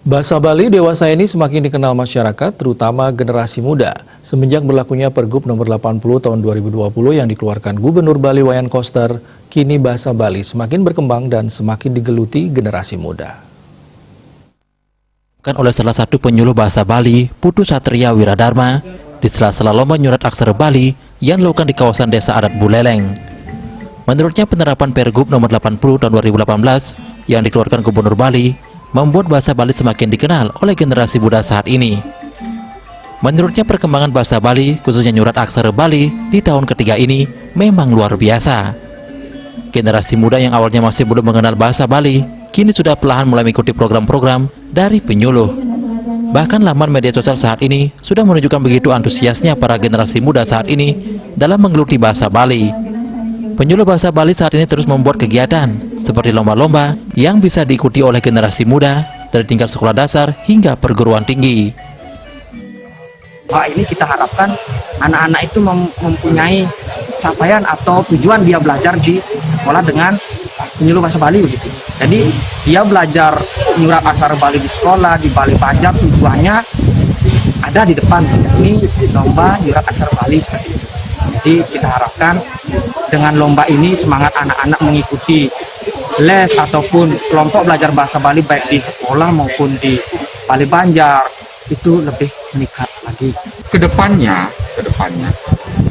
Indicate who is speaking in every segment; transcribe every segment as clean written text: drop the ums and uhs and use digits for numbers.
Speaker 1: Bahasa Bali dewasa ini semakin dikenal masyarakat, terutama generasi muda. Semenjak berlakunya Pergub nomor 80 tahun 2020 yang dikeluarkan Gubernur Bali Wayan Koster, kini bahasa Bali semakin berkembang dan semakin digeluti generasi muda.
Speaker 2: Kan oleh salah satu penyuluh bahasa Bali, Putu Satria Wiradharma, di sela-sela lomba nyurat aksara Bali yang dilakukan di kawasan Desa Adat Buleleng. Menurutnya penerapan Pergub nomor 80 tahun 2018 yang dikeluarkan Gubernur Bali membuat bahasa Bali semakin dikenal oleh generasi muda saat ini. Menurutnya perkembangan bahasa Bali, khususnya nyurat aksara Bali, di tahun ketiga ini memang luar biasa. Generasi muda yang awalnya masih belum mengenal bahasa Bali, kini sudah perlahan mulai mengikuti program-program dari penyuluh. Bahkan laman media sosial saat ini sudah menunjukkan begitu antusiasnya para generasi muda saat ini dalam menggeluti bahasa Bali. Penyuluh bahasa Bali saat ini terus membuat kegiatan seperti lomba-lomba yang bisa diikuti oleh generasi muda dari tingkat sekolah dasar hingga perguruan tinggi.
Speaker 3: Ini kita harapkan anak-anak itu mempunyai capaian atau tujuan dia belajar di sekolah dengan penyuluh bahasa Bali begitu. Jadi dia belajar nyurat aksara Bali di sekolah, di Bali Banjar, tujuannya ada di depan, yakni lomba nyurat aksara Bali seperti itu. Jadi kita harapkan dengan lomba ini semangat anak-anak mengikuti les ataupun kelompok belajar bahasa Bali baik di sekolah maupun di Bali Banjar itu lebih meningkat lagi.
Speaker 4: Kedepannya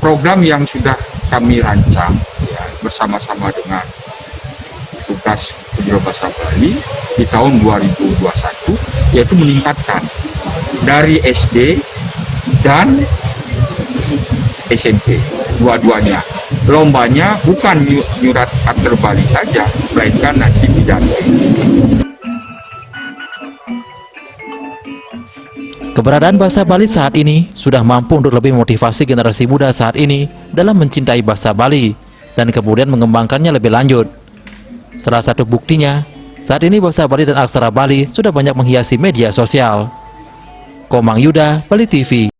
Speaker 4: program yang sudah kami rancang ya, bersama-sama dengan tugas penyuluh bahasa Bali di tahun 2021 yaitu meningkatkan dari SD dan SMP dua-duanya. Lombanya bukan nyurat aksara Bali saja, melainkan nanti pidato.
Speaker 2: Keberadaan bahasa Bali saat ini sudah mampu untuk lebih memotivasi generasi muda saat ini dalam mencintai bahasa Bali dan kemudian mengembangkannya lebih lanjut. Salah satu buktinya, saat ini bahasa Bali dan aksara Bali sudah banyak menghiasi media sosial. Komang Yuda, Bali TV.